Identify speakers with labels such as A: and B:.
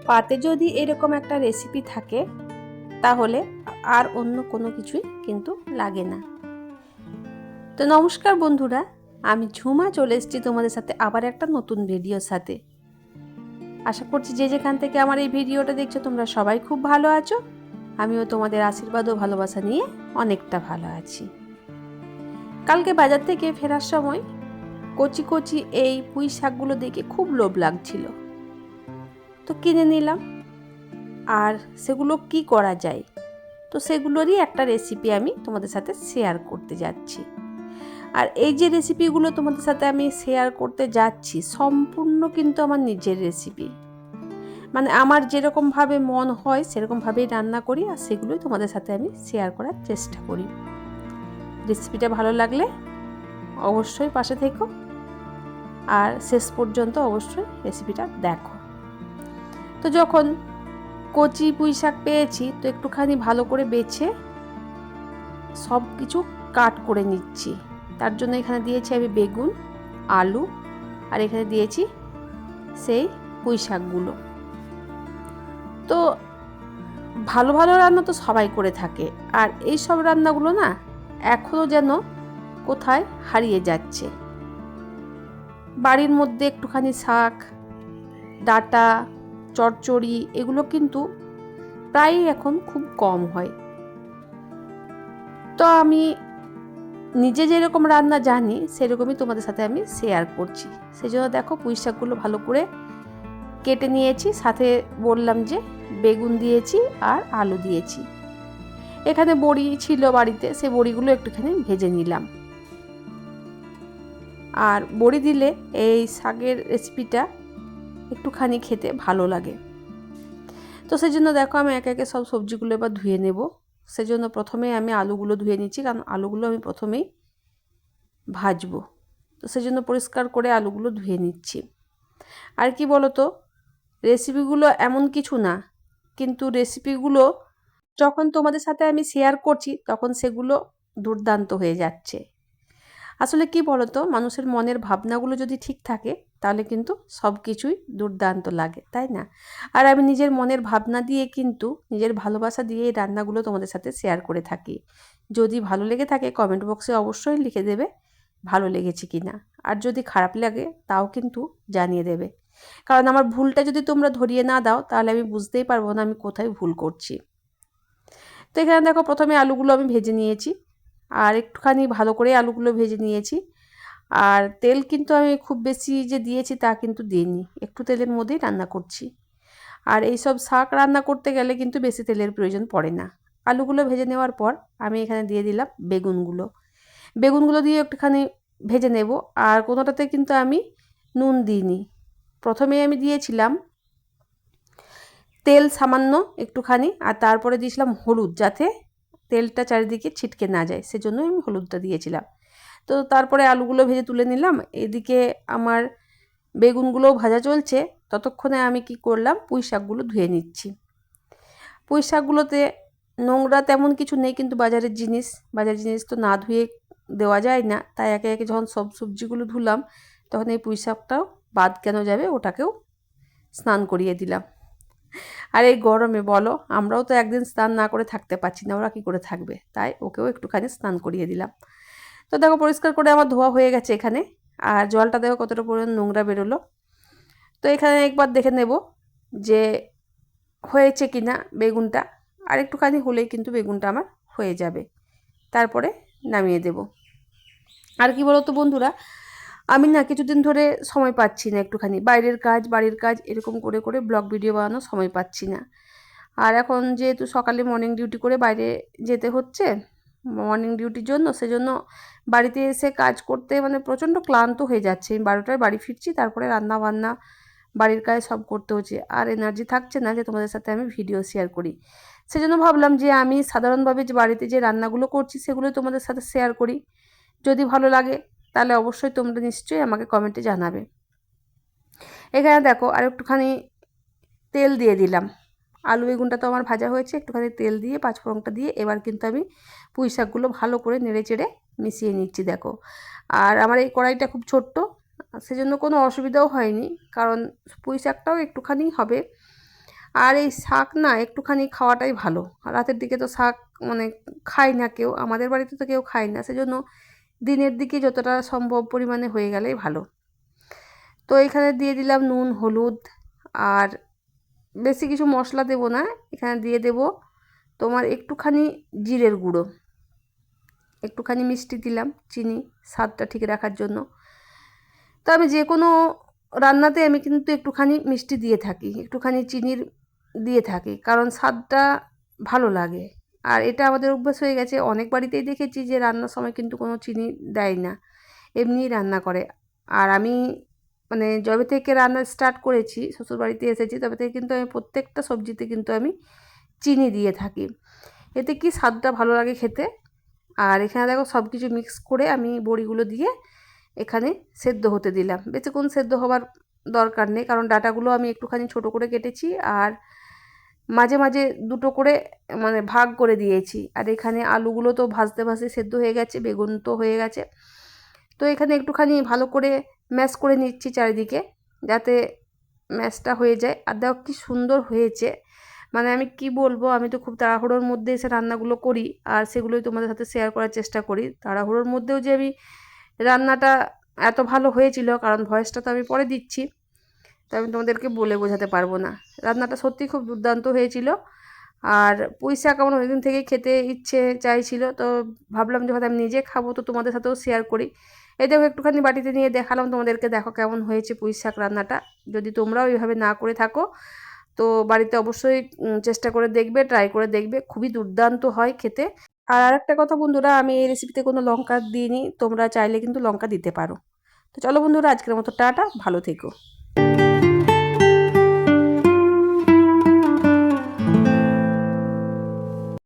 A: পাতে যদি এরকম একটা রেসিপি থাকে তাহলে আর অন্য কোনো কিছুই কিন্তু লাগে না। তো নমস্কার বন্ধুরা, আমি ঝুমা চলে এসেছি তোমাদের সাথে আবার একটা নতুন ভিডিওর সাথে। আশা করছি যে যেখান থেকে আমার এই ভিডিওটা দেখছো তোমরা সবাই খুব ভালো আছো। আমিও তোমাদের আশীর্বাদ ও ভালোবাসা নিয়ে অনেকটা ভালো আছি। কালকে বাজার থেকে ফেরার সময় কচি কচি এই পুঁই শাকগুলো দেখে খুব লোভ লাগছিল, তো কিনে নিলাম। আর সেগুলো কি করা যায়, তো সেগুলোরই একটা রেসিপি আমি তোমাদের সাথে শেয়ার করতে যাচ্ছি। আর এই যে রেসিপিগুলো তোমাদের সাথে আমি শেয়ার করতে যাচ্ছি সম্পূর্ণ কিন্তু আমার নিজের রেসিপি, মানে আমার যেরকমভাবে মন হয় সেরকমভাবেই রান্না করি, আর সেগুলোই তোমাদের সাথে আমি শেয়ার করার চেষ্টা করি। রেসিপিটা ভালো লাগলে অবশ্যই পাশে থেকো আর শেষ পর্যন্ত অবশ্যই রেসিপিটা দেখো। তো যখন কচি পুঁই শাক পেয়েছি তো একটুখানি ভালো করে বেছে সব কিছু কাট করে নিচ্ছি। তার জন্য এখানে দিয়েছি আমি বেগুন, আলু, আর এখানে দিয়েছি সেই পুঁই শাকগুলো। তো ভালো ভালো রান্না তো সবাই করে থাকে, আর এই সব রান্নাগুলো না এখনও যেন কোথায় হারিয়ে যাচ্ছে। বাড়ির মধ্যে একটুখানি শাক, ডাঁটা, চচ্চড়ি এগুলো কিন্তু প্রায়ই এখন খুব কম হয়। তো আমি নিজে যেরকম রান্না জানি সেরকমই তোমাদের সাথে আমি শেয়ার করছি। সেই জন্য দেখো পুঁই শাকগুলো ভালো করে কেটে নিয়েছি, সাথে বললাম যে বেগুন দিয়েছি আর আলু দিয়েছি। এখানে বড়ি ছিল বাড়িতে, সেই বড়িগুলো একটুখানি ভেজে নিলাম। আর বড়ি দিলে এই শাকের রেসিপিটা একটুখানি খেতে ভালো লাগে। তো সেই জন্য দেখো আমি একে একে সব সবজিগুলো এবার ধুয়ে নেব। সেজন্য প্রথমে আমি আলুগুলো ধুয়ে নিচ্ছি, কারণ আলুগুলো আমি প্রথমেই ভাজবো। তো সেজন্য পরিষ্কার করে আলুগুলো ধুয়ে নিচ্ছি। আর কি বলো তো, রেসিপিগুলো এমন কিছু না, কিন্তু রেসিপিগুলো যখন তোমাদের সাথে আমি শেয়ার করছি তখন সেগুলো দুর্দান্ত হয়ে যাচ্ছে। আসলে কি বলো তো, মানুষের মনের ভাবনাগুলো যদি ঠিক থাকে তাহলে কিন্তু সব কিছুই দুর্দান্ত লাগে, তাই না? আর আমি নিজের মনের ভাবনা দিয়ে কিন্তু নিজের ভালোবাসা দিয়ে এই রান্নাগুলো তোমাদের সাথে শেয়ার করে থাকি। যদি ভালো লেগে থাকে কমেন্ট বক্সে অবশ্যই লিখে দেবে ভালো লেগেছে কি না, আর যদি খারাপ লাগে তাও কিন্তু জানিয়ে দেবে। কারণ আমার ভুলটা যদি তোমরা ধরিয়ে না দাও তাহলে আমি বুঝতেই পারবো না আমি কোথায় ভুল করছি। তো এখানে দেখো প্রথমে আলুগুলো আমি ভেজে নিয়েছি, আর একটুখানি ভালো করে আলুগুলো ভেজে নিয়েছি। আর তেল কিন্তু আমি খুব বেশি যে দিয়েছি তা কিন্তু দিইনি, একটু তেলের মধ্যেই রান্না করছি। আর এই সব শাক রান্না করতে গেলে কিন্তু বেশি তেলের প্রয়োজন পড়ে না। আলুগুলো ভেজে নেওয়ার পর আমি এখানে দিয়ে দিলাম বেগুনগুলো দিয়ে একটুখানি ভেজে নেব। আর কোনোটাতে কিন্তু আমি নুন দিইনি, প্রথমেই আমি দিয়েছিলাম তেল সামান্য একটুখানি, আর তারপরে দিয়েছিলাম হলুদ, যাতে তেলটা চারিদিকে ছিটকে না যায়, সেজন্য আমি হলুদটা দিয়েছিলাম। তো তারপরে আলুগুলো ভেজে তুলে নিলাম। এদিকে আমার বেগুনগুলোও ভাজা চলছে, ততক্ষণে আমি কি করলাম পুঁই শাকগুলো ধুয়ে নিচ্ছি। পুঁই শাকগুলোতে নোংরা তেমন কিছু নেই, কিন্তু বাজারের জিনিস তো না ধুয়ে দেওয়া যায় না, তাই একে একে যখন সব সবজিগুলো ধুলাম তখন এই পুঁই শাকটাও বাদ কেন যাবে, ওটাকেও স্নান করিয়ে দিলাম। আর এই গরমে বলো, আমরাও তো একদিন স্নান না করে থাকতে পারছি না, ওরা কী করে থাকবে, তাই ওকেও একটুখানি স্নান করিয়ে দিলাম। তো দেখো পরিষ্কার করে আমার ধোয়া হয়ে গেছে এখানে, আর জলটা দেখো কতটা পরিমাণ নোংরা বেরোলো। তো এখানে একবার দেখে নেব যে হয়েছে কি না বেগুনটা, আর একটুখানি হলেই কিন্তু বেগুনটা আমার হয়ে যাবে, তারপরে নামিয়ে দেব। আর কি বলো তো বন্ধুরা, আমি না কিছুদিন ধরে সময় পাচ্ছি না, একটুখানি বাইরের কাজ বাড়ির কাজ এরকম করে করে ব্লগ ভিডিও বানানোর সময় পাচ্ছি না। আর এখন যেহেতু সকালে মর্নিং ডিউটি করে বাইরে যেতে হচ্ছে মর্নিং ডিউটির জন্য, সেজন্য বাড়িতে এসে কাজ করতে মানে প্রচণ্ড ক্লান্ত হয়ে যাচ্ছে। আমি 12টায় বাড়ি ফিরছি, তারপরে রান্না বান্না বাড়ির কাজ সব করতে হচ্ছে, আর এনার্জি থাকছে না যে তোমাদের সাথে আমি ভিডিও শেয়ার করি। সেজন্য ভাবলাম যে আমি সাধারণভাবে যে বাড়িতে যে রান্নাগুলো করছি সেগুলো তোমাদের সাথে শেয়ার করি। যদি ভালো লাগে তাহলে অবশ্যই তোমরা নিশ্চয়ই আমাকে কমেন্টে জানাবে। এখানে দেখো আর একটুখানি তেল দিয়ে দিলাম। আলু বেগুনটা তো আমার ভাজা হয়েছে, একটুখানি তেল দিয়ে পাঁচফোড়নটা দিয়ে এবার কিন্তু আমি পুঁই শাকগুলো ভালো করে নেড়ে চেড়ে মিশিয়ে নিচ্ছি দেখো। আর আমার এই কড়াইটা খুব ছোট্ট, সেজন্য কোনো অসুবিধাও হয়নি, কারণ পুঁই শাকটাও একটুখানি হবে। আর এই শাক না একটুখানি খাওয়াটাই ভালো। রাতের দিকে তো শাক মানে খায় না কেউ, আমাদের বাড়িতে তো কেউ খায় না, সেজন্য দিনের দিকে যতটা সম্ভব পরিমাণে হয়ে গেলেই ভালো। তো এখানে দিয়ে দিলাম নুন, হলুদ, আর বেশি কিছু মশলা দেব না। এখানে দিয়ে দেব তোমার একটুখানি জিরের গুঁড়ো, একটুখানি মিষ্টি দিলাম, চিনি স্বাদটা ঠিক রাখার জন্য। তো আমি যে কোনো রান্নাতে আমি কিন্তু একটুখানি মিষ্টি দিয়ে থাকি, একটুখানি চিনির দিয়ে থাকি, কারণ স্বাদটা ভালো লাগে। আর এটা আমাদের অভ্যাস হয়ে গেছে, অনেক বাড়িতেই দেখেছি যে রান্নার সময় কিন্তু কোনো চিনি দেয় না, এমনিই রান্না করে। আর আমি মানে যবে থেকে রান্না স্টার্ট করেছি, শ্বশুরবাড়িতে এসেছি, তবে থেকে কিন্তু আমি প্রত্যেকটা সবজিতে কিন্তু আমি চিনি দিয়ে থাকি। এতে কি স্বাদটা ভালো লাগে খেতে। আর এখানে দেখো সব কিছু মিক্স করে আমি বড়িগুলো দিয়ে এখানে সেদ্ধ হতে দিলাম। বেশিক্ষণ সেদ্ধ হবার দরকার নেই, কারণ ডাঁটাগুলো আমি একটুখানি ছোট করে কেটেছি, আর মাঝে মাঝে দুটো করে মানে ভাগ করে দিয়েছি। আর এখানে আলুগুলো তো ভাজতে ভাজতে সেদ্ধ হয়ে গেছে, বেগুন তো হয়ে গেছে। তো এখানে একটুখানি ভালো করে ম্যাশ করে নিচ্ছি চারিদিকে, যাতে ম্যাশটা হয়ে যায়। আর দেখো কি সুন্দর হয়েছে, মানে আমি কি বলবো, আমি তো খুব তাড়াহুড়োর মধ্যে এসে রান্নাগুলো করি, আর সেগুলোই তোমাদের সাথে শেয়ার করার চেষ্টা করি। তাড়াহুড়োর মধ্যেও যে আমি রান্নাটা এত ভালো হয়েছিল, কারণ ভয়েসটা তো আমি পরে দিচ্ছি, তো আমি তোমাদেরকে বলে বোঝাতে পারবো না। রান্নাটা সত্যিই খুব দুর্দান্ত হয়েছিল। আর পুঁই শাক আমার অনেকদিন থেকেই খেতে ইচ্ছে চাইছিল, তো ভাবলাম যখন আমি নিজে খাবো তো তোমাদের সাথেও শেয়ার করি। এই দেখো একটুখানি বাটিতে নিয়ে দেখালাম তোমাদেরকে, দেখো কেমন হয়েছে পুঁই শাক রান্নাটা। যদি তোমরাও এইভাবে না করে থাকো তো বাড়িতে অবশ্যই চেষ্টা করে দেখবে, ট্রাই করে দেখবে, খুবই দুর্দান্ত হয় খেতে। আর আরেকটা কথা বন্ধুরা, আমি এই রেসিপিতে কোনো লঙ্কা দিইনি, তোমরা চাইলে কিন্তু লঙ্কা দিতে পারো। তো চলো বন্ধুরা, আজকের মতো টাটা, ভালো থেকো।